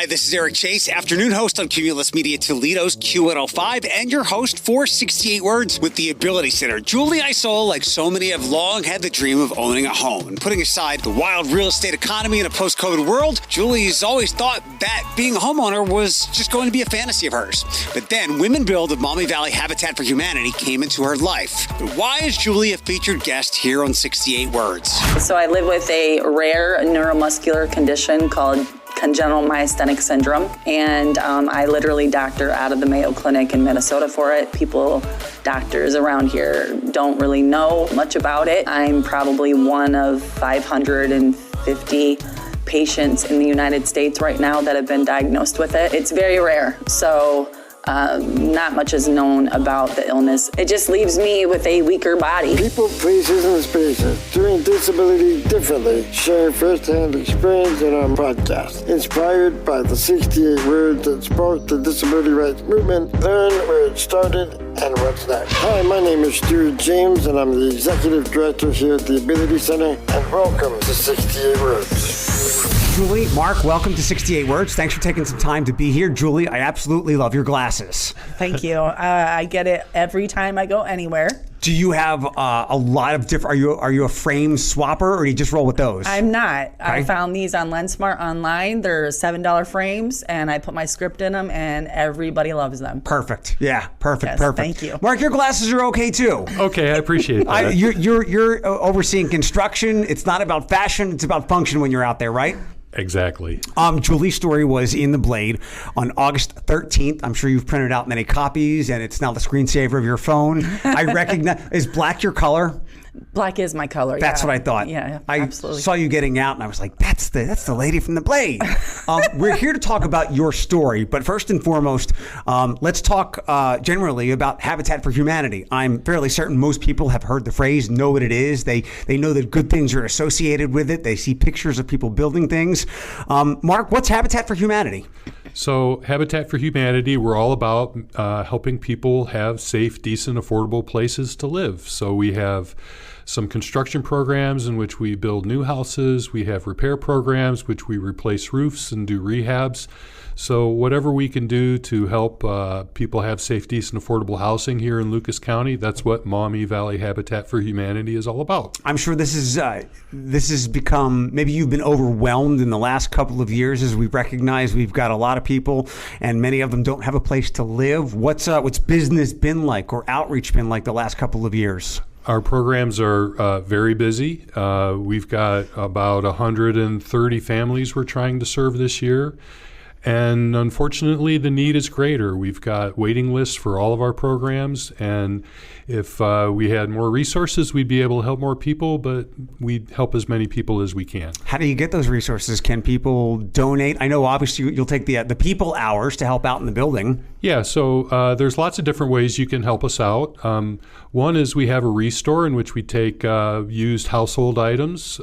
Hi, this is Eric Chase, afternoon host on Cumulus Media Toledo's Q105, and your host for 68 Words with the Ability Center. Julie Isola, like so many, have long had the dream of owning a home. And putting aside the wild real estate economy in a post-COVID world, Julie's always thought that being a homeowner was just going to be a fantasy of hers. But then Women Build of Maumee Valley Habitat for Humanity came into her life. But why is Julie a featured guest here on 68 Words? So I live with a rare neuromuscular condition called congenital myasthenic syndrome, and I literally doctor out of the Mayo Clinic in Minnesota for it. Doctors around here don't really know much about it. I'm probably one of 550 patients in the United States right now that have been diagnosed with it. It's very rare, so not much is known about the illness. It just leaves me with a weaker body. People, places, and spaces doing disability differently, sharing first-hand experience in our podcast. Inspired by the 68 words that sparked the disability rights movement, learn where it started and what's next. Hi, my name is Stuart James, and I'm the Executive Director here at the Ability Center, and welcome to 68 Words. Julie, Mark, welcome to 68 Words. Thanks for taking some time to be here. Julie, I absolutely love your glasses. Thank you. I get it every time I go anywhere. Do you have a lot of different, are you a frame swapper, or do you just roll with those? I'm not. Okay. I found these on LensSmart online. They're $7 frames, and I put my script in them, and everybody loves them. Perfect. Yeah, perfect, Yes, perfect. thank you. Mark, your glasses are okay too. Okay, I appreciate that. You're overseeing construction. It's not about fashion, it's about function when you're out there, right? Exactly. Julie's story was in the Blade on August 13th. I'm sure you've printed out many copies, and it's now the screensaver of your phone. I recognize. Is black your color? Black is my color. That's yeah. what I thought. Yeah, I absolutely. saw you getting out, and I was like, that's the lady from the Blade. We're here to talk about your story, but first and foremost, let's talk generally about Habitat for Humanity. I'm fairly certain most people have heard the phrase, know what it is. They know that good things are associated with it. They see pictures of people building things. Mark, what's Habitat for Humanity? So Habitat for Humanity, we're all about helping people have safe, decent, affordable places to live. So we have some construction programs in which we build new houses. We have repair programs which we replace roofs and do rehabs. So whatever we can do to help people have safe, decent, affordable housing here in Lucas County, that's what Maumee Valley Habitat for Humanity is all about. I'm sure this has become, maybe you've been overwhelmed in the last couple of years as we've recognized we've got a lot of people and many of them don't have a place to live. What's business been like, or outreach been like the last couple of years? Our programs are very busy. We've got about 130 families we're trying to serve this year. And unfortunately, the need is greater. We've got waiting lists for all of our programs. And if we had more resources, we'd be able to help more people, but we'd help as many people as we can. How do you get those resources? Can people donate? I know obviously you'll take the people hours to help out in the building. Yeah, so there's lots of different ways you can help us out. One is we have a restore in which we take used household items,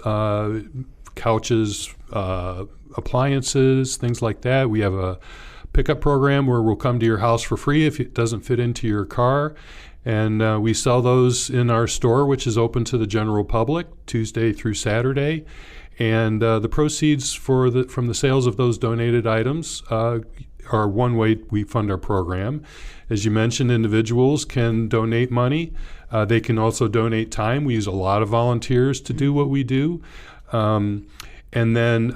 couches, appliances, things like that. We have a pickup program where we'll come to your house for free if it doesn't fit into your car. And we sell those in our store, which is open to the general public Tuesday through Saturday. And the proceeds from the sales of those donated items are one way we fund our program. As you mentioned, individuals can donate money. They can also donate time. We use a lot of volunteers to do what we do. And then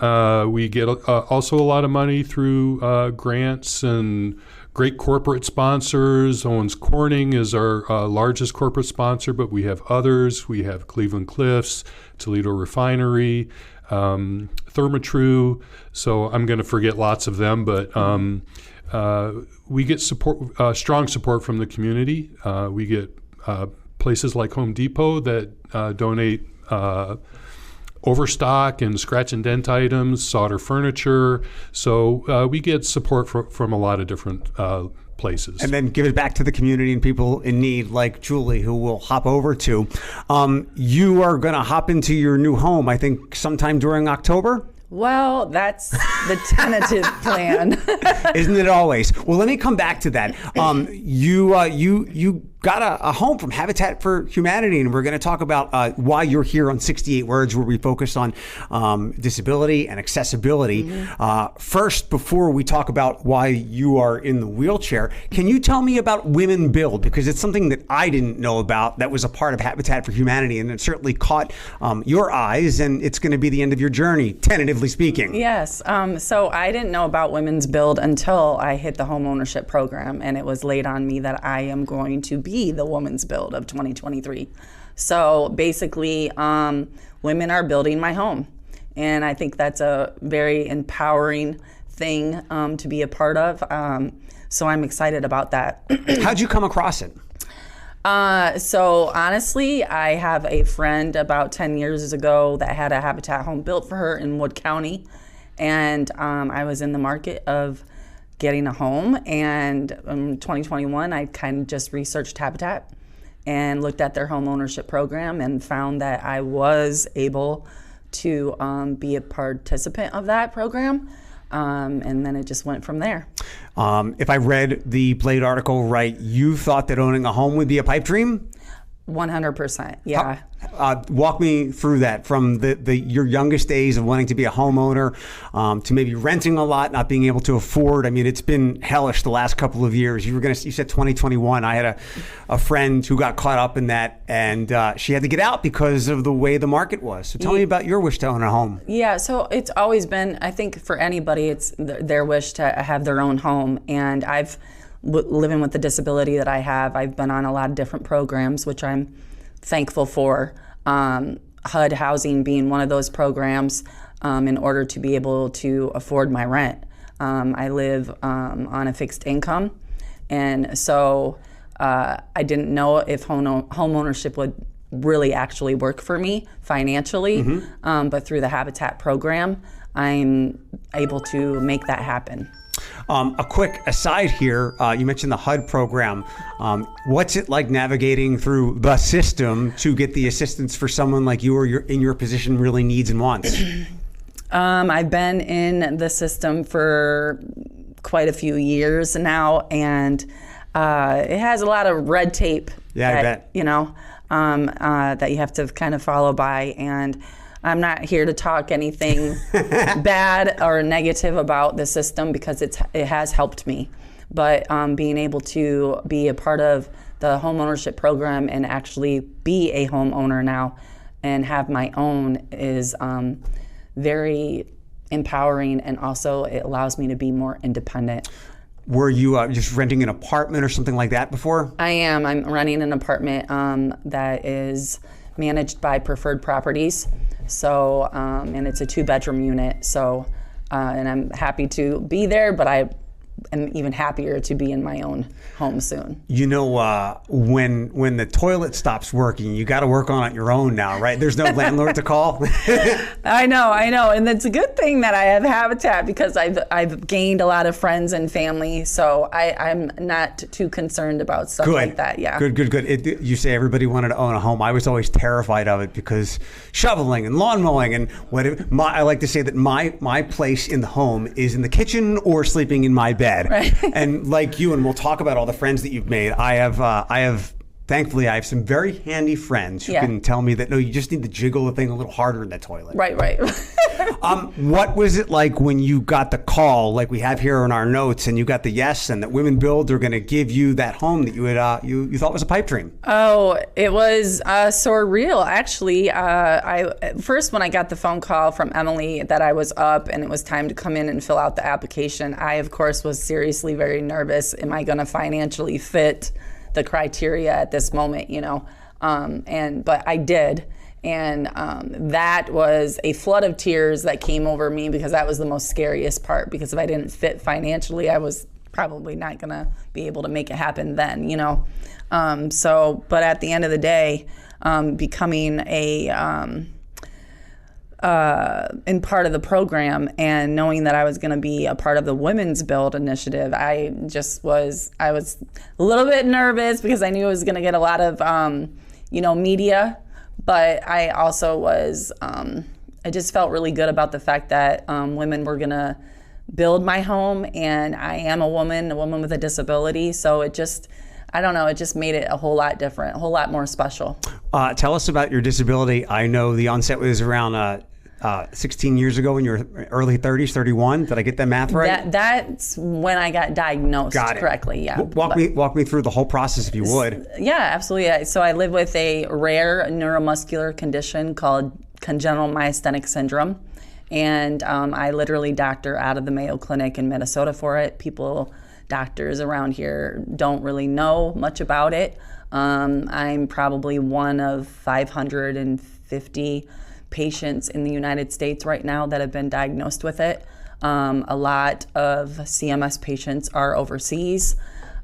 we get also a lot of money through grants and great corporate sponsors. Owens Corning is our largest corporate sponsor, but we have others. We have Cleveland Cliffs, Toledo Refinery, Thermatru. So I'm going to forget lots of them, but we get support, strong support from the community. We get places like Home Depot that donate overstock and scratch and dent items, solder furniture. So we get support from a lot of different places. And then give it back to the community and people in need like Julie, who we'll hop over to. You are going to hop into your new home, I think, sometime during October? Well, that's the tentative plan. Isn't it always? Well, let me come back to that. You got a home from Habitat for Humanity, and we're going to talk about why you're here on 68 Words, where we focus on disability and accessibility. First, before we talk about why you are in the wheelchair, can you tell me about Women Build? Because it's something that I didn't know about that was a part of Habitat for Humanity, and it certainly caught your eyes, and it's going to be the end of your journey, tentatively speaking. Yes. So I didn't know about Women's Build until I hit the home ownership program, and it was laid on me that I am going to be the Women's Build of 2023. So basically, women are building my home, and I think that's a very empowering thing to be a part of. So I'm excited about that. How'd you come across it? So honestly, I have a friend about 10 years ago that had a Habitat home built for her in Wood County, and I was in the market of getting a home, and in 2021 I kind of just researched Habitat and looked at their home ownership program and found that I was able to be a participant of that program, and then it just went from there. If I read the Blade article right, you thought that owning a home would be a pipe dream? 100%, yeah. Walk me through that from your youngest days of wanting to be a homeowner to maybe renting a lot, not being able to afford. I mean, it's been hellish the last couple of years. You said 2021. I had a friend who got caught up in that, and she had to get out because of the way the market was. So tell me about your wish to own a home. Yeah, so it's always been, I think for anybody, it's their wish to have their own home. And living with the disability that I have, I've been on a lot of different programs, which I'm thankful for. HUD housing being one of those programs in order to be able to afford my rent. I live on a fixed income, and so I didn't know if home ownership would really actually work for me financially, but through the Habitat program, I'm able to make that happen. A quick aside here, you mentioned the HUD program. What's it like navigating through the system to get the assistance for someone like you or in your position really needs and wants? I've been in the system for quite a few years now, and it has a lot of red tape. Yeah, I bet. That you have to kind of follow by, and I'm not here to talk anything bad or negative about the system because it has helped me. But being able to be a part of the homeownership program and actually be a homeowner now and have my own is very empowering, and also it allows me to be more independent. Were you just renting an apartment or something like that before? I am. I'm renting an apartment that is managed by Preferred Properties. So, and it's a 2-bedroom unit. So, and I'm happy to be there, but I am even happier to be in my own home soon. You know, when the toilet stops working, you got to work on it your own now, right? There's no landlord to call. I know, and it's a good thing that I have Habitat because I've gained a lot of friends and family, so I'm not too concerned about stuff like that. Yeah. Good. You say everybody wanted to own a home. I was always terrified of it because shoveling and lawn mowing and I like to say that my place in the home is in the kitchen or sleeping in my bed. Right. And like you, and we'll talk about all the friends that you've made. Thankfully, I have some very handy friends who can tell me that, no, you just need to jiggle the thing a little harder in the toilet. Right. What was it like when you got the call, like we have here in our notes, and you got the yes, and that Women Build are going to give you that home that you had you thought was a pipe dream? Oh, it was surreal, actually. First, when I got the phone call from Emily that I was up and it was time to come in and fill out the application, I, of course, was seriously very nervous. Am I going to financially fit the criteria at this moment, but I did. And that was a flood of tears that came over me because that was the most scariest part, because if I didn't fit financially, I was probably not gonna be able to make it happen then, but at the end of the day, becoming in part of the program and knowing that I was going to be a part of the Women's Build initiative, I was a little bit nervous because I knew I was going to get a lot of, media, but I also was, I just felt really good about the fact that women were going to build my home, and I am a woman with a disability, so I don't know, it just made it a whole lot different, a whole lot more special. Tell us about your disability. I know the onset was around 16 years ago in your early 30s, 31. Did I get that math right? That's when I got diagnosed correctly, yeah. Walk me through the whole process if you would. Yeah, absolutely. So I live with a rare neuromuscular condition called congenital myasthenic syndrome. And I literally doctor out of the Mayo Clinic in Minnesota for it. Doctors around here don't really know much about it. I'm probably one of 550 patients in the United States right now that have been diagnosed with it. A lot of CMS patients are overseas.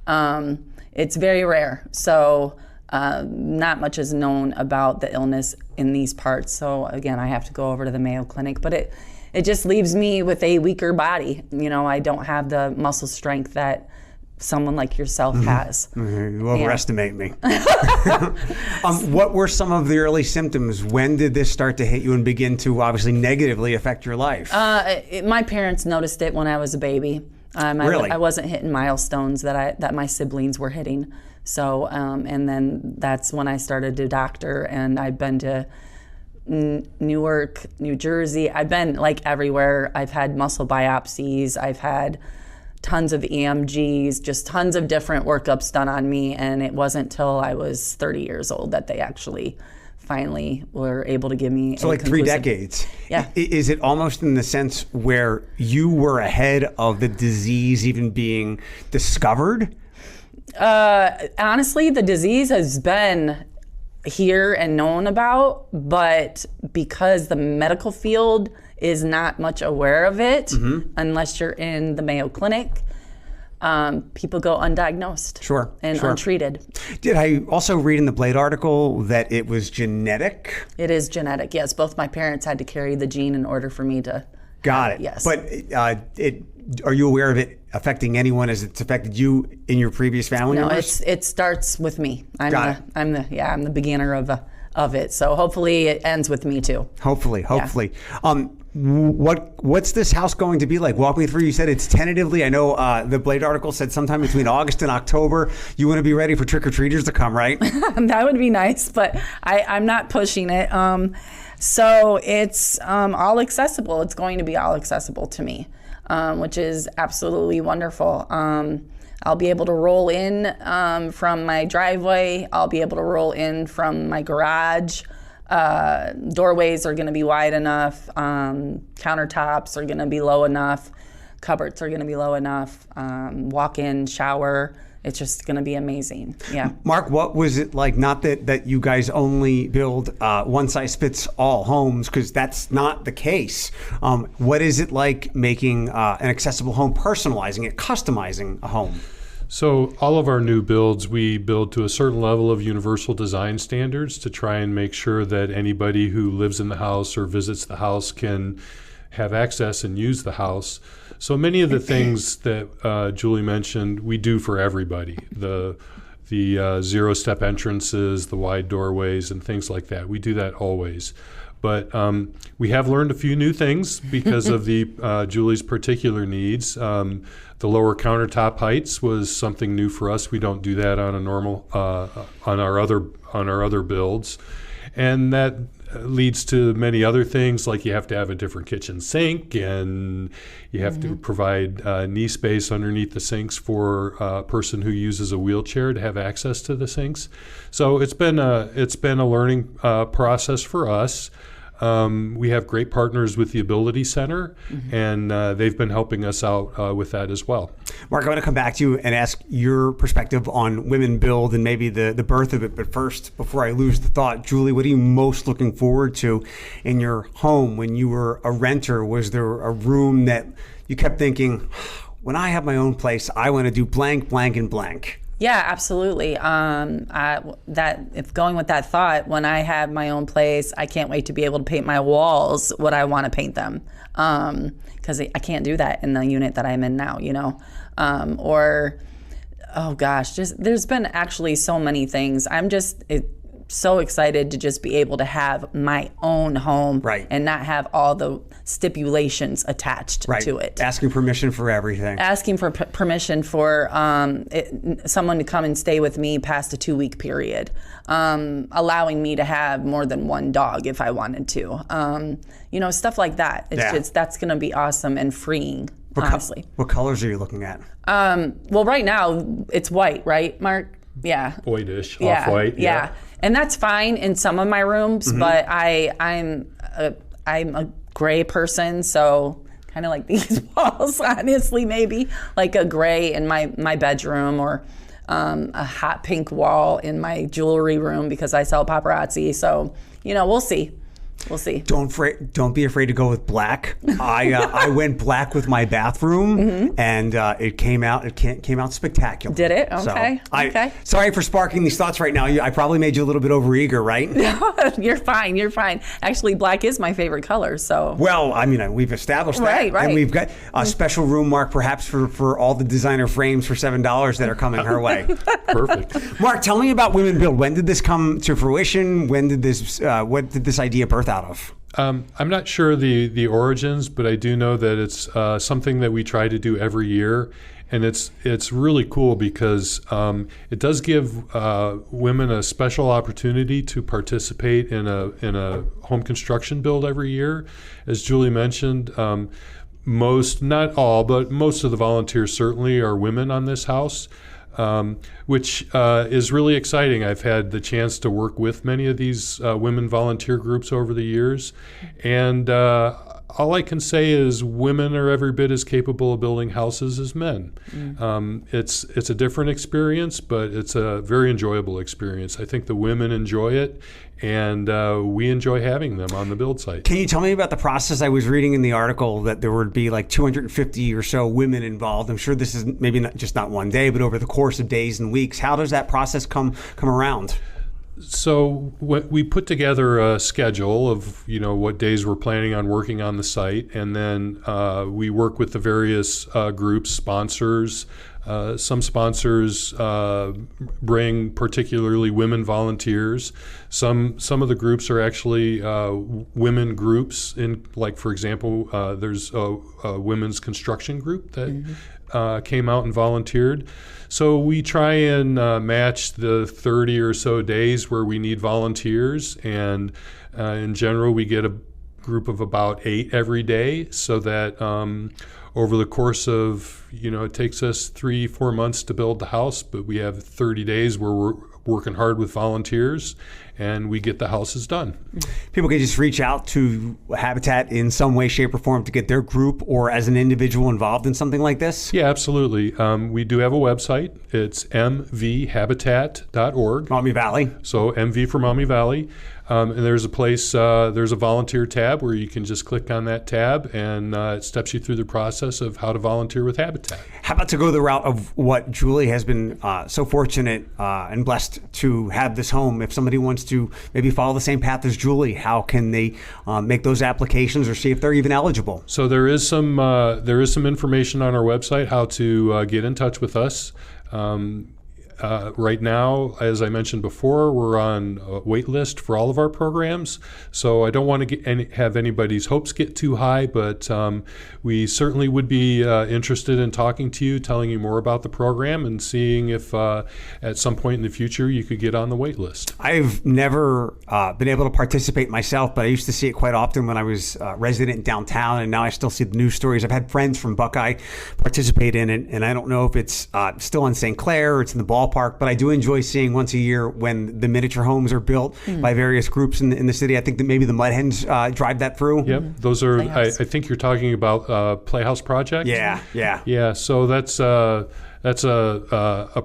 It's very rare, so not much is known about the illness in these parts. So again, I have to go over to the Mayo Clinic, but it just leaves me with a weaker body. You know, I don't have the muscle strength that someone like yourself has. You overestimate me. What were some of the early symptoms? When did this start to hit you and begin to obviously negatively affect your life? My parents noticed it when I was a baby. Really? I wasn't hitting milestones that my siblings were hitting. So, and then that's when I started to doctor, and I've been to Newark, New Jersey. I've been like everywhere. I've had muscle biopsies. I've had tons of EMGs, just tons of different workups done on me. And it wasn't till I was 30 years old that they actually finally were able to give me so like 3 decades. Yeah. Is it almost in the sense where you were ahead of the disease even being discovered? Honestly, the disease has been here and known about, but because the medical field is not much aware of it, unless you're in the Mayo Clinic, people go undiagnosed and untreated. Did I also read in the Blade article that it was genetic? It is genetic, yes. Both my parents had to carry the gene in order for me to Got it. Yes. But are you aware of it affecting anyone as it's affected you in your previous family members? No, it starts with me. I'm the beginner of it. So hopefully it ends with me too. Hopefully. What's this house going to be like? Walk me through. You said it's tentatively. I know the Blade article said sometime between August and October. You want to be ready for trick-or-treaters to come, right? That would be nice, but I'm not pushing it. So it's all accessible. It's going to be all accessible to me, which is absolutely wonderful. I'll be able to roll in from my driveway. I'll be able to roll in from my garage. Doorways are going to be wide enough. Countertops are going to be low enough. Cupboards are going to be low enough. Walk-in, shower. It's just going to be amazing. Yeah. Mark, what was it like? Not that you guys only build one-size-fits-all homes, because that's not the case. What is it like making an accessible home, personalizing it, customizing a home? So all of our new builds, we build to a certain level of universal design standards to try and make sure that anybody who lives in the house or visits the house can have access and use the house. So many of the things that Julie mentioned, we do for everybody. The zero-step entrances, the wide doorways, and things like that. We do that always. But we have learned a few new things because of Julie's particular needs. The lower countertop heights was something new for us. We don't do that on a normal on our other builds, and that leads to many other things, like you have to have a different kitchen sink, and you have to provide knee space underneath the sinks for a person who uses a wheelchair to have access to the sinks. So it's been a learning process for us. We have great partners with the Ability Center, and they've been helping us out with that as well. Mark, I want to come back to you and ask your perspective on women build and maybe the birth of it. But first, before I lose the thought, Julie, what are you most looking forward to in your home when you were a renter? Was there a room that you kept thinking, when I have my own place, I want to do blank, blank, and blank? Yeah, absolutely. If going with that thought, when I have my own place, I can't wait to be able to paint my walls what I want to paint them, because I can't do that in the unit that I'm in now, you know. There's been actually so many things. so excited to just be able to have my own home and not have all the stipulations attached to it. Asking permission for everything. Asking for permission for someone to come and stay with me past a 2-week period. Allowing me to have more than one dog if I wanted to. Stuff like that. That's going to be awesome and freeing, honestly. What colors are you looking at? Well, right now it's white, right, Mark? Yeah. Whitish, yeah. off-white. Yeah. And that's fine in some of my rooms, but I'm a gray person, so kind of like these walls, honestly, maybe like a gray in my bedroom, or a hot pink wall in my jewelry room because I sell paparazzi. So, we'll see. We'll see. Don't be afraid to go with black. I went black with my bathroom, and it came out spectacular. Did it? Okay. So sorry for sparking these thoughts right now. I probably made you a little bit overeager, right? You're fine. You're fine. Actually, black is my favorite color. So. Well, I mean, we've established that, right. And we've got a special room, Mark, perhaps for all the designer frames for $7 that are coming her way. Perfect. Mark, tell me about Women Build. When did this come to fruition? When did this? What did this idea birth out of? I'm not sure the origins, but I do know that it's something that we try to do every year, and it's really cool because it does give women a special opportunity to participate in a home construction build every year. As Julie mentioned, most, not all, but most of the volunteers certainly are women on this house. Which is really exciting. I've had the chance to work with many of these women volunteer groups over the years, and all I can say is women are every bit as capable of building houses as men. It's a different experience, but it's a very enjoyable experience. I think the women enjoy it, and we enjoy having them on the build site. Can you tell me about the process? I was reading in the article that there would be like 250 or so women involved. I'm sure this is maybe not one day, but over the course of days and weeks. How does that process come around? So we put together a schedule of what days we're planning on working on the site, and then we work with the various groups, sponsors. Some sponsors bring particularly women volunteers. Some of the groups are actually women groups. Like for example, there's a women's construction group that came out and volunteered. So we try and match the 30 or so days where we need volunteers, and in general we get a group of about 8 every day, so that over the course of, it takes us 3-4 months to build the house, but we have 30 days where we're working hard with volunteers, and we get the houses done. People can just reach out to Habitat in some way, shape, or form to get their group or as an individual involved in something like this? Yeah, absolutely. We do have a website. It's mvhabitat.org. Maumee Valley. So MV for Maumee Valley. And there's a place, there's a volunteer tab where you can just click on that tab, and it steps you through the process of how to volunteer with Habitat. How about to go the route of what Julie has been so fortunate and blessed to have this home? If somebody wants to maybe follow the same path as Julie, how can they make those applications or see if they're even eligible? So there is some information on our website how to get in touch with us. Right now, as I mentioned before, we're on a wait list for all of our programs, so I don't want to have anybody's hopes get too high, but we certainly would be interested in talking to you, telling you more about the program, and seeing if at some point in the future you could get on the wait list. I've never been able to participate myself, but I used to see it quite often when I was resident downtown, and now I still see the news stories. I've had friends from Buckeye participate in it, and I don't know if it's still in St. Clair or it's in the ballpark, but I do enjoy seeing once a year when the miniature homes are built by various groups in the city. I think that maybe the Mud Hens drive that through. Yep, those are. I think you're talking about Playhouse Project. Yeah. So that's a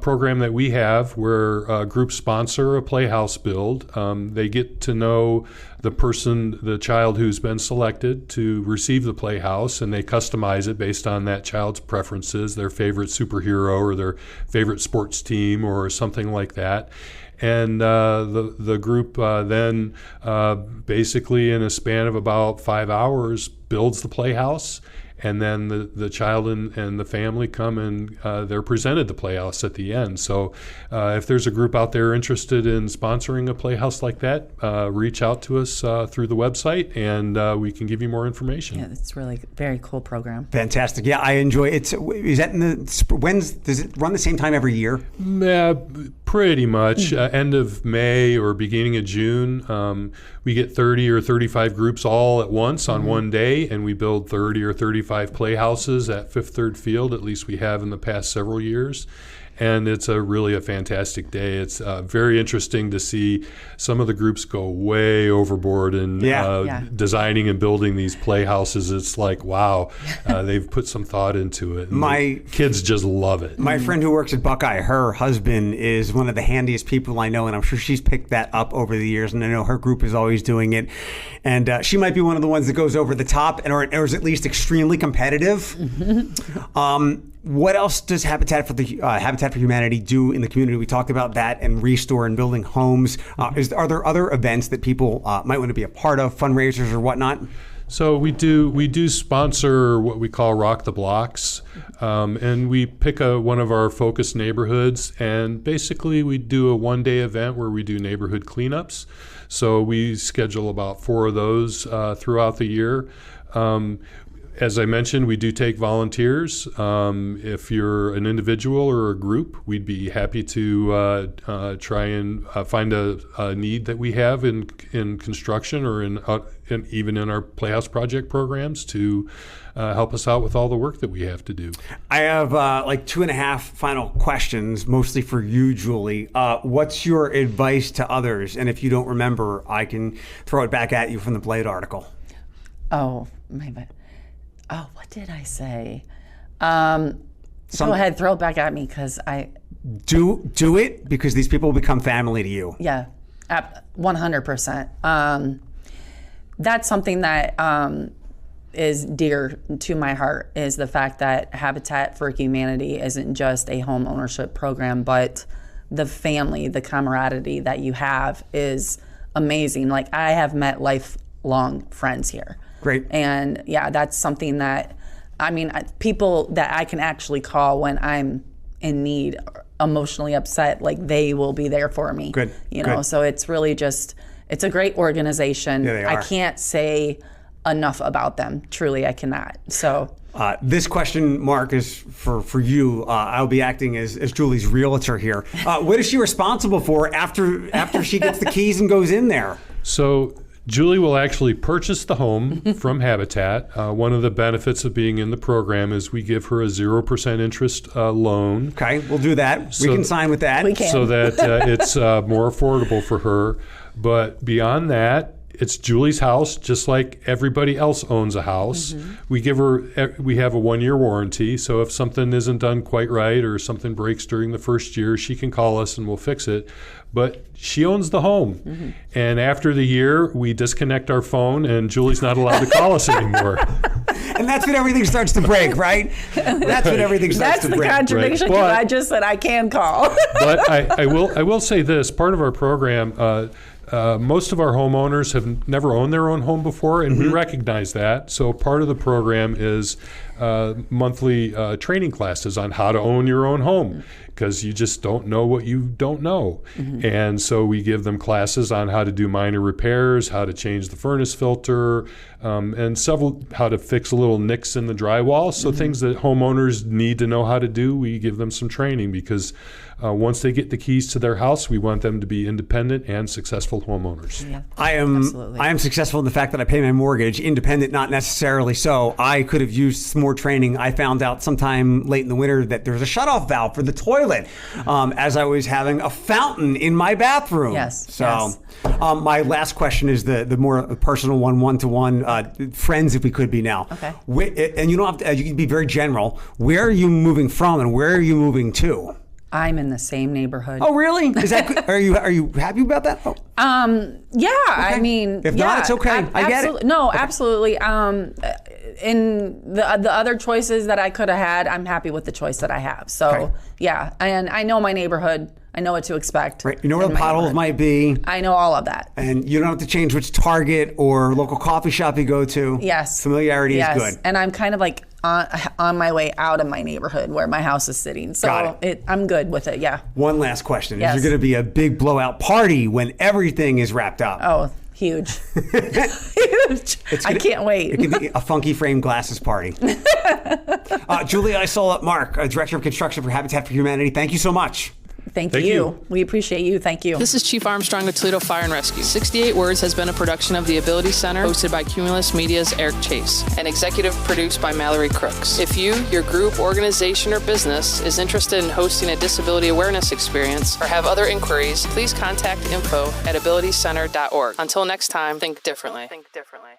program that we have where groups sponsor a playhouse build. They get to know the child who's been selected to receive the playhouse, and they customize it based on that child's preferences, their favorite superhero or their favorite sports team or something like that. And the group then basically in a span of about 5 hours builds the playhouse. and then the child and the family come and they're presented the Playhouse at the end. So if there's a group out there interested in sponsoring a Playhouse like that, reach out to us through the website, and we can give you more information. Yeah, it's really very cool program. Fantastic. Yeah, I enjoy it. Is that in the does it run the same time every year? Yeah, pretty much. End of May or beginning of June. We get 30 or 35 groups all at once on one day, and we build 30 or 35 playhouses at Fifth Third Field. At least we have in the past several years. And it's really a fantastic day. It's very interesting to see some of the groups go way overboard in designing and building these playhouses. It's like, wow, they've put some thought into it. My kids just love it. My friend who works at Buckeye, her husband is one of the handiest people I know, and I'm sure she's picked that up over the years, and I know her group is always doing it. And she might be one of the ones that goes over the top or is at least extremely competitive. What else does Habitat for Humanity do in the community? We talked about that and Restore and building homes. Are there other events that people might want to be a part of, fundraisers or whatnot? So we do sponsor what we call Rock the Blocks, and we pick one of our focus neighborhoods, and basically we do a one-day event where we do neighborhood cleanups. So we schedule about 4 of those throughout the year. As I mentioned, we do take volunteers. If you're an individual or a group, we'd be happy to try and find a need that we have in construction or in even in our Playhouse Project programs to help us out with all the work that we have to do. I have 2.5 final questions, mostly for you, Julie. What's your advice to others? And if you don't remember, I can throw it back at you from the Blade article. Oh, my bad. Oh, what did I say? Go ahead, throw it back at me, because I... Do it, because these people will become family to you. Yeah, 100%. That's something that is dear to my heart, is the fact that Habitat for Humanity isn't just a home ownership program, but the family, the camaraderie that you have is amazing. Like, I have met lifelong friends here. Great. And yeah, that's something that, people that I can actually call when I'm in need, emotionally upset, like, they will be there for me. Good. Good. So it's really just, it's a great organization. Yeah, they are. I can't say enough about them. Truly, I cannot. So. This question, Mark, is for you. I'll be acting as Julie's realtor here. What is she responsible for after she gets the keys and goes in there? So Julie will actually purchase the home from Habitat. One of the benefits of being in the program is we give her a 0% interest loan. Okay, we'll do that. We can sign with that. We can. So that it's more affordable for her. But beyond that, it's Julie's house, just like everybody else owns a house. We have a 1-year warranty, so if something isn't done quite right or something breaks during the first year, she can call us and we'll fix it. But she owns the home. And after the year, we disconnect our phone and Julie's not allowed to call us anymore. And that's when everything starts to break, right? That's when everything starts to break. That's the contradiction, because I just said I can call. But I will say this, part of our program, most of our homeowners have never owned their own home before, and we recognize that. So part of the program is monthly training classes on how to own your own home, because you just don't know what you don't know. And so we give them classes on how to do minor repairs, how to change the furnace filter, and how to fix little nicks in the drywall. So things that homeowners need to know how to do, we give them some training, because once they get the keys to their house, we want them to be independent and successful homeowners. Yeah, I am successful in the fact that I pay my mortgage. Independent, not necessarily so. I could have used some more training. I found out sometime late in the winter that there's a shutoff valve for the toilet, as I was having a fountain in my bathroom. Yes. So, yes. My last question is the more personal one-to-one. Friends, if we could be now. Okay. And you don't have to. You can be very general. Where are you moving from, and where are you moving to? I'm in the same neighborhood. Oh, really? Is that good? Are you happy about that? Oh. Yeah, Okay. I mean, if not, it's okay. I get it. No, okay. Absolutely. In the other choices that I could have had, I'm happy with the choice that I have. So, Okay. Yeah, and I know my neighborhood. I know what to expect. Right. You know where the potholes might be. I know all of that. And you don't have to change which Target or local coffee shop you go to. Yes. Familiarity is yes. good. And I'm kind of like on my way out of my neighborhood where my house is sitting. So Got it. I'm good with it, yeah. One last question. Yes. Is there going to be a big blowout party when everything is wrapped up? Oh, huge. Huge. I can't wait. It can be a funky frame glasses party. Julia Isola, Mark, Director of Construction for Habitat for Humanity, thank you so much. Thank you. We appreciate you. Thank you. This is Chief Armstrong of Toledo Fire and Rescue. 68 Words has been a production of the Ability Center, hosted by Cumulus Media's Eric Chase, and executive produced by Mallory Crooks. If you, your group, organization, or business is interested in hosting a disability awareness experience or have other inquiries, please contact info@abilitycenter.org. Until next time, think differently. Think differently.